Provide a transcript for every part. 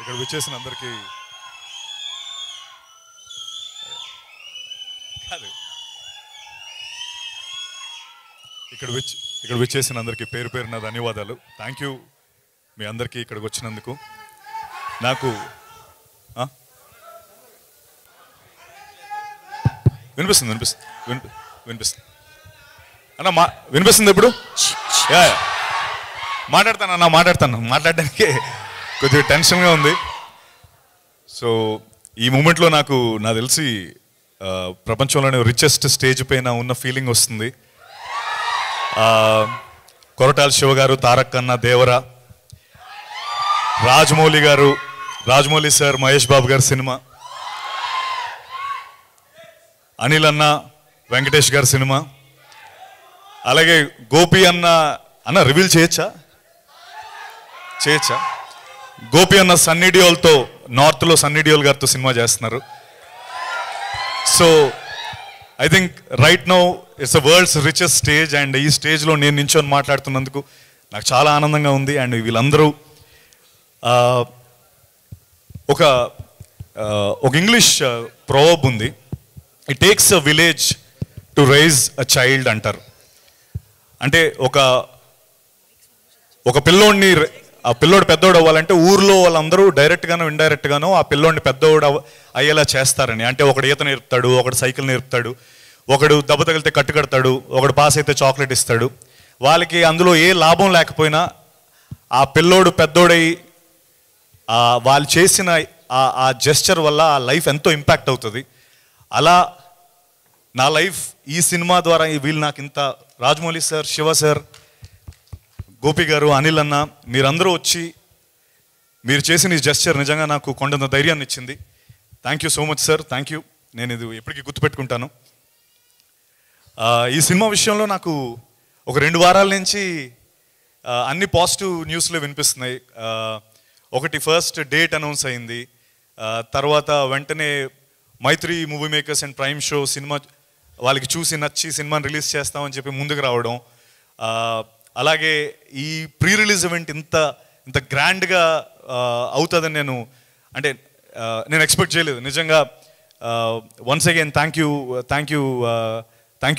ఇక్కడ విచ్చేసిన అందరికీ కాదు ఇక్కడ విచ్చేసిన అందరికీ పేరు పేరున ధన్యవాదాలు. థ్యాంక్ యూ మీ అందరికీ ఇక్కడికి వచ్చినందుకు. నాకు వినిపిస్తుంది అన్న వినిపిస్తుంది ఇప్పుడు. మాట్లాడడానికి కొద్దిగా టెన్షన్గా ఉంది. సో ఈ మూమెంట్లో నాకు తెలిసి ప్రపంచంలోనే రిచెస్ట్ స్టేజ్ పైన ఉన్న ఫీలింగ్ వస్తుంది. కొరటాల శివ గారు, తారక్ అన్న, దేవరా, రాజమౌళి సార్, మహేష్ బాబు గారి సినిమా, అనిల్ అన్న, వెంకటేష్ గారి సినిమా, అలాగే గోపి అన్న రివీల్ చేయొచ్చా? గోపి అన్న సన్నీ డియోల్తో, నార్త్లో సన్నీ డియోల్ గారితో సినిమా చేస్తున్నారు. So I think right now it's the world's richest stage. And ఈ స్టేజ్లో నేను నించొని మాట్లాడుతున్నందుకు నాకు చాలా ఆనందంగా ఉంది. అండ్ వీళ్ళందరూ ఒక ఇంగ్లీష్ ప్రోవర్బ్ ఉంది, it takes a village to raise a child అంటారు. అంటే ఒక పిల్లోడిని, ఆ పిల్లోడు పెద్దోడు అవ్వాలంటే ఊర్లో వాళ్ళందరూ డైరెక్ట్గానో ఇండైరెక్ట్గానో ఆ పిల్లోడిని పెద్దోడు అయ్యేలా చేస్తారని. అంటే ఒకడు ఈత నేర్పుతాడు, ఒకడు సైకిల్ నేర్పుతాడు, ఒకడు దెబ్బ తగిలితే కట్టు కడతాడు, ఒకడు పాస్ అయితే చాక్లెట్ ఇస్తాడు. వాళ్ళకి అందులో ఏ లాభం లేకపోయినా ఆ పిల్లోడు పెద్దోడై వాళ్ళు చేసిన ఆ జెస్చర్ వల్ల ఆ లైఫ్ ఎంతో ఇంపాక్ట్ అవుతుంది. అలా నా లైఫ్ ఈ సినిమా ద్వారా వీళ్ళు నాకు ఇంత, రాజమౌళి సార్, శివ సార్, గోపి గారు, అనిల్ అన్న, మీరందరూ వచ్చి మీరు చేసిన ఈ జెస్చర్ నిజంగా నాకు కొండంత ధైర్యాన్ని ఇచ్చింది. Thank you so much sir, thank you. నేను ఇది ఎప్పటికీ గుర్తుపెట్టుకుంటాను. ఈ సినిమా విషయంలో నాకు ఒక 2 వారాల నుంచి అన్ని పాజిటివ్ న్యూస్లే వినిపిస్తున్నాయి. ఒకటి ఫస్ట్ డేట్ అనౌన్స్ అయింది, తర్వాత వెంటనే Mythri movie makers and prime show సినిమా వాళ్ళకి చూసి నచ్చి సినిమాని రిలీజ్ చేస్తామని చెప్పి ముందుకు రావడం, అలాగే ఈ ప్రీ రిలీజ్ ఈవెంట్ ఇంత గ్రాండ్గా అవుతుందని నేను ఎక్స్పెక్ట్ చేయలేదు నిజంగా. Once again thank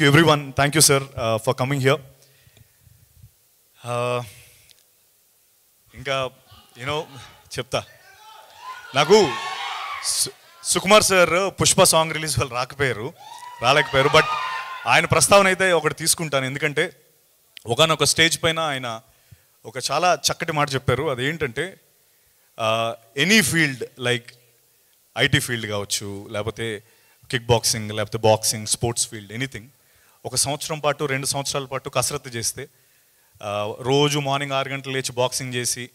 you everyone, thank you sir for coming here. ఇంకా చెప్తా, నాకు Sukumar sir Pushpa song release వాళ్ళు రాలేకపోయారు. బట్ ఆయన ప్రస్తావన అయితే ఒకటి తీసుకుంటాను. ఎందుకంటే ఒకనొక స్టేజ్ పైన ఆయన ఒక చాలా చక్కటి మాట చెప్పారు. అదేంటంటే any field, like IT field కావచ్చు, లేకపోతే కిక్ బాక్సింగ్, లేకపోతే బాక్సింగ్, స్పోర్ట్స్ ఫీల్డ్, ఎనీథింగ్, 1 సంవత్సరం పాటు 2 సంవత్సరాల పాటు కసరత్తు చేస్తే, రోజు మార్నింగ్ 6 గంటలు లేచి బాక్సింగ్ చేసి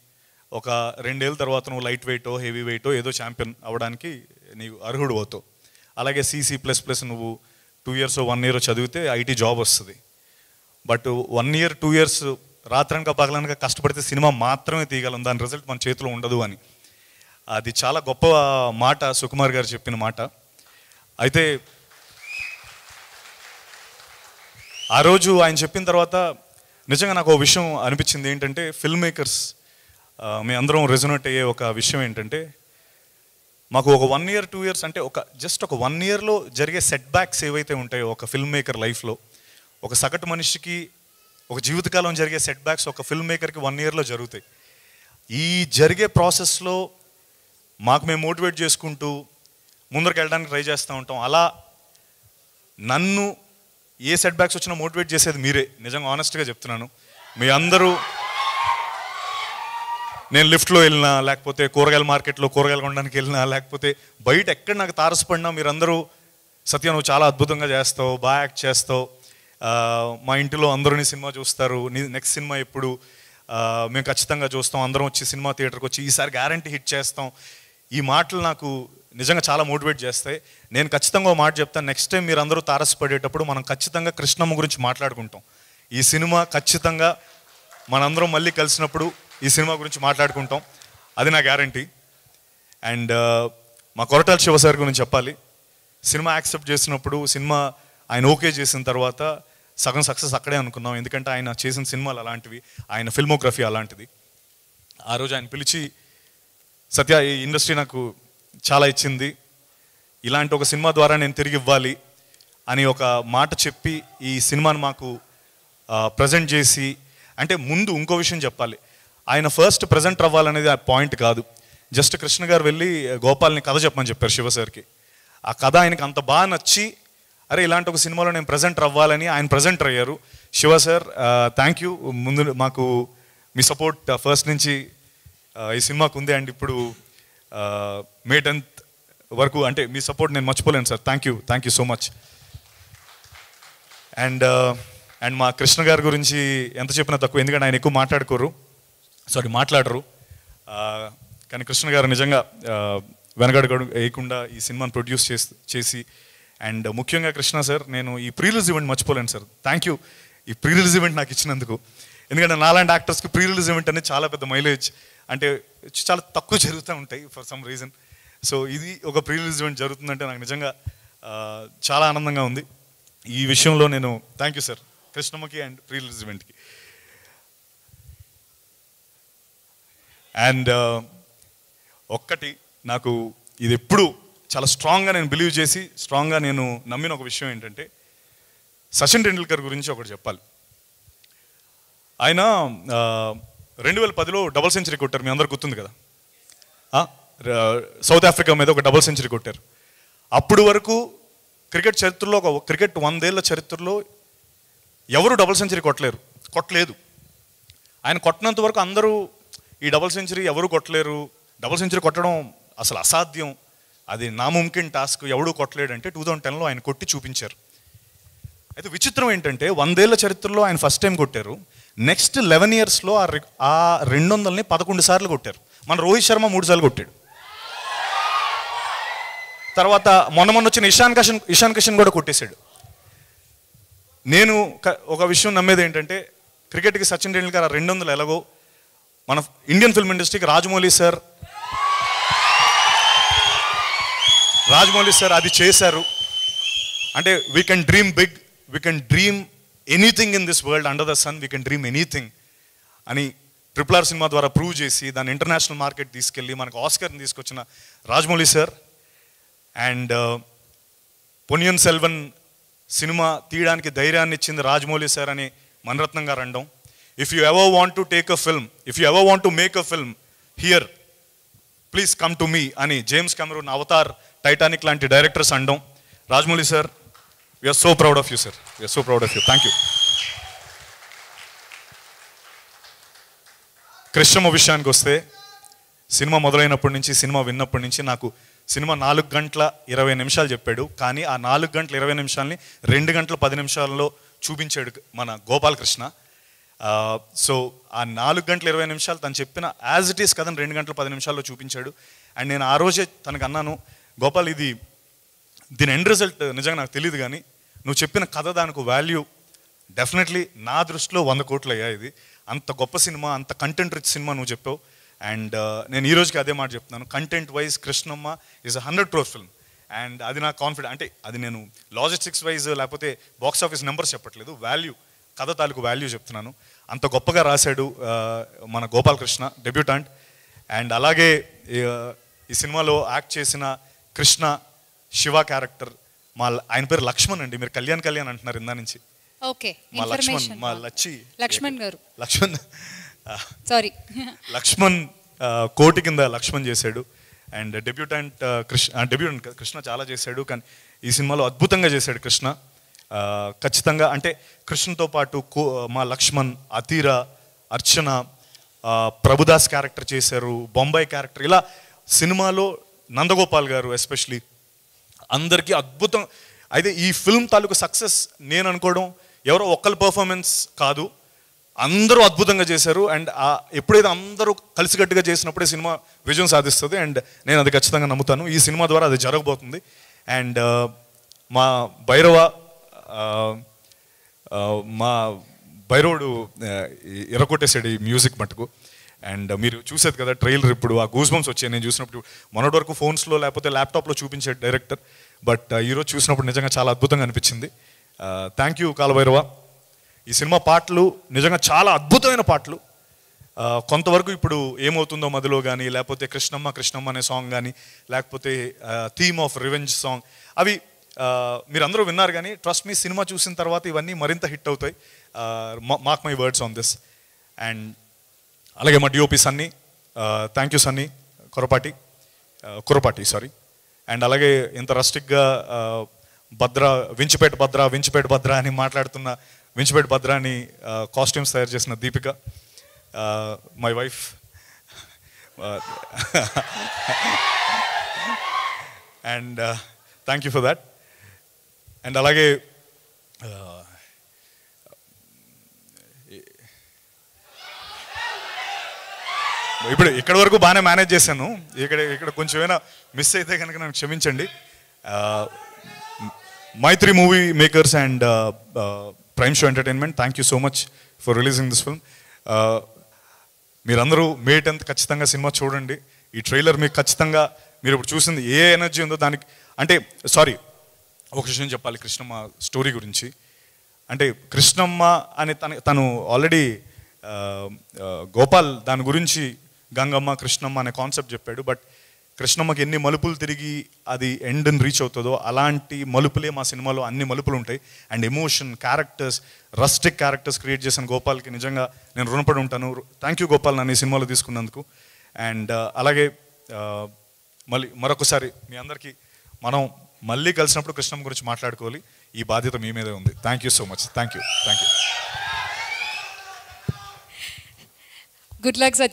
ఒక 2 ఏళ్ళ తర్వాత నువ్వు లైట్ వెయిటో హెవీ వెయిటో ఏదో ఛాంపియన్ అవ్వడానికి నీవు అర్హుడు అవుతావు. అలాగే CC++ నువ్వు 2 ఇయర్స్ 1 ఇయర్ చదివితే ఐటీ జాబ్ వస్తుంది. బట్ 1 ఇయర్ 2 ఇయర్స్ రాత్రనక పగలనక కష్టపడితే సినిమా మాత్రమే తీయగలం, దాని రిజల్ట్ మన చేతిలో ఉండదు అని. అది చాలా గొప్ప మాట సుకుమార్ గారు చెప్పిన మాట. అయితే ఆ రోజు ఆయన చెప్పిన తర్వాత నిజంగా నాకు ఒక విషయం అనిపించింది. ఏంటంటే ఫిల్మ్ మేకర్స్ మీ అందరం రెజొనేట్ అయ్యే ఒక విషయం ఏంటంటే, మాకు ఒక 1 ఇయర్ 2 ఇయర్స్ అంటే జస్ట్ ఒక 1 ఇయర్లో జరిగే సెట్ బ్యాక్స్ ఏవైతే ఉంటాయో ఒక ఫిల్మ్ మేకర్ లైఫ్లో, ఒక సగటు మనిషికి ఒక జీవితకాలం జరిగే సెట్ బ్యాక్స్ ఒక ఫిల్మ్ మేకర్కి 1 ఇయర్లో జరుగుతాయి. ఈ జరిగే ప్రాసెస్లో మాకు మేము మోటివేట్ చేసుకుంటూ ముందరికి వెళ్ళడానికి ట్రై చేస్తూ ఉంటాం. అలా నన్ను ఏ సెట్ బ్యాక్స్ వచ్చినా మోటివేట్ చేసేది మీరే. నిజంగా ఆనెస్ట్గా చెప్తున్నాను. మీ అందరూ, నేను లిఫ్ట్లో వెళ్ళినా, లేకపోతే కూరగాయల మార్కెట్లో కూరగాయలు కొనడానికి వెళ్ళినా, లేకపోతే బయట ఎక్కడ నాకు తారసపడినా మీరందరూ సత్య నువ్వు చాలా అద్భుతంగా చేస్తావు, బాగా యాక్ట్ చేస్తావు, మా ఇంటిలో అందరూ నీ సినిమా చూస్తారు, నీ నెక్స్ట్ సినిమా ఎప్పుడు, మేము ఖచ్చితంగా చూస్తాం, అందరం వచ్చి సినిమా థియేటర్కి వచ్చి ఈసారి గ్యారంటీ హిట్ చేస్తాం. ఈ మాటలు నాకు నిజంగా చాలా మోటివేట్ చేస్తాయి. నేను ఖచ్చితంగా ఒక మాట చెప్తాను, నెక్స్ట్ టైం మీరు అందరూ తారసపడేటప్పుడు మనం ఖచ్చితంగా కృష్ణమ్మ గురించి మాట్లాడుకుంటాం. ఈ సినిమా ఖచ్చితంగా మనందరం మళ్ళీ కలిసినప్పుడు ఈ సినిమా గురించి మాట్లాడుకుంటాం, అది నా గ్యారంటీ. అండ్ మా కొరటాల శివ సార్ గురించి చెప్పాలి. సినిమా యాక్సెప్ట్ చేసినప్పుడు, సినిమా ఆయన ఓకే చేసిన తర్వాత సగం సక్సెస్ అక్కడే అనుకున్నాం. ఎందుకంటే ఆయన చేసిన సినిమాలు అలాంటివి, ఆయన ఫిల్మోగ్రఫీ అలాంటిది. ఆ రోజు ఆయన పిలిచి సత్య, ఈ ఇండస్ట్రీ నాకు చాలా ఇచ్చింది, ఇలాంటి ఒక సినిమా ద్వారా నేను తిరిగి ఇవ్వాలి అని ఒక మాట చెప్పి ఈ సినిమాని మాకు ప్రజెంట్ చేసి, అంటే ముందు ఇంకో విషయం చెప్పాలి, ఆయన ఫస్ట్ ప్రజెంట్ అవ్వాలనేది ఆ పాయింట్ కాదు. జస్ట్ కృష్ణ గారు వెళ్ళి గోపాల్ని కథ చెప్పమని చెప్పారు శివ సార్కి. ఆ కథ ఆయనకి అంత బాగా నచ్చి, అరే ఇలాంటి ఒక సినిమాలో నేను ప్రజెంటర్ అవ్వాలని ఆయన ప్రజెంటర్ అయ్యారు. Shiva sir, thank you. ముందు మాకు మీ సపోర్ట్ ఫస్ట్ నుంచి ఈ సినిమాకు ఉంది. అండ్ ఇప్పుడు May 10th వరకు అంటే మీ సపోర్ట్ నేను మర్చిపోలేను sir. Thank you so much. And మా కృష్ణ గారి గురించి ఎంత చెప్పినా తక్కువ, ఎందుకంటే ఆయన ఎక్కువ మాట్లాడరు. కానీ కృష్ణ గారు నిజంగా వెనకడుగు వేయకుండా ఈ సినిమాని ప్రొడ్యూస్ చేసి అండ్ ముఖ్యంగా కృష్ణ సార్, నేను ఈ ప్రీ రిలీజ్ ఈవెంట్ మర్చిపోలేను సార్. థ్యాంక్ యూ ఈ ప్రీ రిలీజ్ ఈవెంట్ నాకు ఇచ్చినందుకు. ఎందుకంటే నాలాంటి యాక్టర్స్కి ప్రీ రిలీజ్ ఈవెంట్ అనేది చాలా పెద్ద మైలేజ్, అంటే చాలా తక్కువ జరుగుతూ ఉంటాయి ఫర్ సమ్ రీజన్. సో ఇది ఒక ప్రీ రిలీజ్ ఈవెంట్ జరుగుతుందంటే నాకు నిజంగా చాలా ఆనందంగా ఉంది. ఈ విషయంలో నేను థ్యాంక్ యూ సార్ కృష్ణమ్మకి అండ్ ప్రీ రిలీజ్ ఈవెంట్కి. అండ్ ఒక్కటి నాకు ఇది ఎప్పుడు చాలా స్ట్రాంగ్గా నేను బిలీవ్ చేసి స్ట్రాంగ్గా నేను నమ్మిన ఒక విషయం ఏంటంటే, సచిన్ టెండూల్కర్ గురించి ఒకటి చెప్పాలి. ఆయన 2010లో డబుల్ సెంచరీ కొట్టారు, మీ అందరికి గుర్తుంది కదా. సౌత్ ఆఫ్రికా మీద ఒక డబుల్ సెంచరీ కొట్టారు. అప్పుడు వరకు క్రికెట్ చరిత్రలో, ఒక క్రికెట్ 100 ఏళ్ల చరిత్రలో ఎవరు డబుల్ సెంచరీ కొట్టలేదు. ఆయన కొట్టినంత వరకు అందరూ ఈ డబుల్ సెంచరీ ఎవరు కొట్టలేరు, డబుల్ సెంచరీ కొట్టడం అసలు అసాధ్యం, అది నాముమ్కిన్ టాస్క్, ఎవడూ కొట్టలేడంటే 2010లో ఆయన కొట్టి చూపించారు. అయితే విచిత్రం ఏంటంటే 100 ఏళ్ల చరిత్రలో ఆయన ఫస్ట్ టైం కొట్టారు. నెక్స్ట్ 11 ఇయర్స్లో ఆ 200ని 11 సార్లు కొట్టారు. మన రోహిత్ శర్మ 3 సార్లు కొట్టాడు. తర్వాత మొన్న వచ్చిన ఇషాన్ కిషన్ కూడా కొట్టేశాడు. నేను ఒక విషయం నమ్మేది ఏంటంటే, క్రికెట్కి సచిన్ టెండూల్కర్ ఆ 200 ఎలాగో మన ఇండియన్ ఫిల్మ్ ఇండస్ట్రీకి రాజమౌళి సార్ అది చేశారు. అంటే we can dream big, we can dream anything in this world, under the sun we can dream anything అని RRR సినిమా ద్వారా ప్రూవ్ చేసి దాన్ని ఇంటర్నేషనల్ మార్కెట్ తీసుకెళ్ళి మనకు ఆస్కర్ని తీసుకొచ్చిన రాజమౌళి సార్. అండ్ పొన్నియిన్ సెల్వన్ సినిమా తీయడానికి ధైర్యాన్ని ఇచ్చింది రాజమౌళి సార్ అని మణిరత్నం గారు అనడం. If you ever want to take a film, if you ever want to make a film here, please come to me అని జేమ్స్ కెమెరూన్, అవతార్, టైటానిక్ లాంటి డైరెక్టర్స్ అనడం. Rajamouli sir, we are so proud of you sir, we are so proud of you. Thank you. Krishnamma విషయానికి వస్తే, cinema మొదలైనప్పటి నుంచి, cinema విన్నప్పటి నుంచి నాకు cinema 4 గంటల 20 నిమిషాలు చెప్పాడు. కానీ ఆ 4 గంటల 20 నిమిషాలని 2 గంటల 10 నిమిషాలలో చూపించాడు మన గోపాలకృష్ణ. సో ఆ 4 గంటల 20 నిమిషాలు తను చెప్పిన యాజ్ ఇట్ ఈస్ కథను 2 గంటల 10 నిమిషాల్లో చూపించాడు. అండ్ నేను ఆ రోజే తనకు అన్నాను, గోపాల్ దీని ఎండ్ రిజల్ట్ నిజంగా నాకు తెలియదు, కానీ నువ్వు చెప్పిన కథ దానికి వాల్యూ డెఫినెట్లీ నా దృష్టిలో 100 కోట్లు అయ్యా. ఇది అంత గొప్ప సినిమా, అంత కంటెంట్ రిచ్ సినిమా నువ్వు చెప్పావు. అండ్ నేను ఈ రోజుకి అదే మాట చెప్తున్నాను, content wise Krishnamma is 100 crore film. And అది నా కాన్ఫిడెంట్, అంటే అది నేను లాజిస్టిక్స్ వైజ్ లేకపోతే బాక్స్ ఆఫీస్ నెంబర్స్ చెప్పట్లేదు, వాల్యూ, కథ తాలూకు వాల్యూ చెప్తున్నాను. అంత గొప్పగా రాశాడు మన గోపాలకృష్ణ, డెబ్యూటాంట్. అండ్ అలాగే ఈ సినిమాలో యాక్ట్ చేసిన కృష్ణ, శివ క్యారెక్టర్, ఆయన పేరు లక్ష్మణ్ అండి, మీరు కళ్యాణ్ అంటున్నారు ఇందా నుంచి. ఓకే, మా లక్ష్మణ్ కోటి కింద లక్ష్మణ్ చేశాడు. అండ్ డెబ్యూటెంట్ కృష్ణ చాలా చేశాడు, కానీ ఈ సినిమాలో అద్భుతంగా చేశాడు కృష్ణ. ఖచ్చితంగా అంటే కృష్ణతో పాటు మా లక్ష్మణ్, అతీరా, అర్చన, ప్రభుదాస్ క్యారెక్టర్ చేశారు, బొంబాయి క్యారెక్టర్, ఇలా సినిమాలో నందగోపాల్ గారు ఎస్పెషలీ అందరికీ అద్భుతం. అయితే ఈ ఫిల్మ్ తాలూకు సక్సెస్ నేను అనుకోవడం ఎవరో ఒక్కరి పర్ఫార్మెన్స్ కాదు, అందరూ అద్భుతంగా చేశారు. అండ్ ఎప్పుడైతే అందరూ కలిసికట్టుగా చేసినప్పుడే సినిమా విజయం సాధిస్తుంది. అండ్ నేను అది ఖచ్చితంగా నమ్ముతాను, ఈ సినిమా ద్వారా అది జరగబోతుంది. అండ్ మా భైరవుడు ఎరగొట్టేసాడు ఈ మ్యూజిక్ మటుకు. అండ్ మీరు చూసేది కదా ట్రైలర్, ఇప్పుడు ఆ గూస్ బంప్స్ వచ్చాయి నేను చూసినప్పుడు. మొన్నటి వరకు ఫోన్స్లో లేకపోతే ల్యాప్టాప్లో చూపించాడు డైరెక్టర్, బట్ ఈరోజు చూసినప్పుడు నిజంగా చాలా అద్భుతంగా అనిపించింది. Thank you Kaala Bhairava. ఈ సినిమా పాటలు నిజంగా చాలా అద్భుతమైన పాటలు. కొంతవరకు ఇప్పుడు ఏమవుతుందో మదిలో కానీ, లేకపోతే కృష్ణమ్మ కృష్ణమ్మ అనే సాంగ్ కానీ, లేకపోతే థీమ్ ఆఫ్ రివెంజ్ సాంగ్, అవి మీరందరూ విన్నారు. కానీ ట్రస్ట్ మీ, సినిమా చూసిన తర్వాత ఇవన్నీ మరింత హిట్ అవుతాయి. Mark my words on this. And అలాగే మా DOP Sunny, thank you Sunny Kurapati sorry. And అలాగే ఇంత రస్టిక్గా వించిపేట భద్ర అని మాట్లాడుతున్న వించిపేట భద్ర అని కాస్ట్యూమ్స్ తయారు చేసిన Deepika, my wife. And thank you for that. And అలాగే ఇక్కడ వరకు బాగానే మేనేజ్ చేశాను. ఇక్కడ కొంచెం ఏమైనా మిస్ అయితే కనుక నాకు క్షమించండి. Mythri movie makers and prime show entertainment, thank you so much for releasing this film. మీరందరూ మే 10th ఖచ్చితంగా సినిమా చూడండి. ఈ ట్రైలర్ మీకు ఖచ్చితంగా, మీరు ఇప్పుడు చూసింది ఏ ఎనర్జీ ఉందో దానికి, అంటే సారీ ఒక విషయం చెప్పాలి కృష్ణమ్మ స్టోరీ గురించి. అంటే కృష్ణమ్మ అని తను ఆల్రెడీ గోపాల్ దాని గురించి గంగమ్మ కృష్ణమ్మ అనే కాన్సెప్ట్ చెప్పాడు. బట్ కృష్ణమ్మకి ఎన్ని మలుపులు తిరిగి అది ఎండ్ని రీచ్ అవుతుందో అలాంటి మలుపులే మా సినిమాలో అన్ని మలుపులు ఉంటాయి. And emotion, characters, rustic characters create చేసిన గోపాల్కి నిజంగా నేను రుణపడి ఉంటాను. థ్యాంక్ యూ గోపాల్ నన్ను ఈ సినిమాలో తీసుకున్నందుకు. అండ్ అలాగే మరొకసారి మీ అందరికీ మనం మళ్ళీ కలిసినప్పుడు కృష్ణమ్మ గురించి మాట్లాడుకోవాలి. ఈ బాధ్యత మీ మీదే ఉంది. Thank you so much. Thank you. Good luck Satya.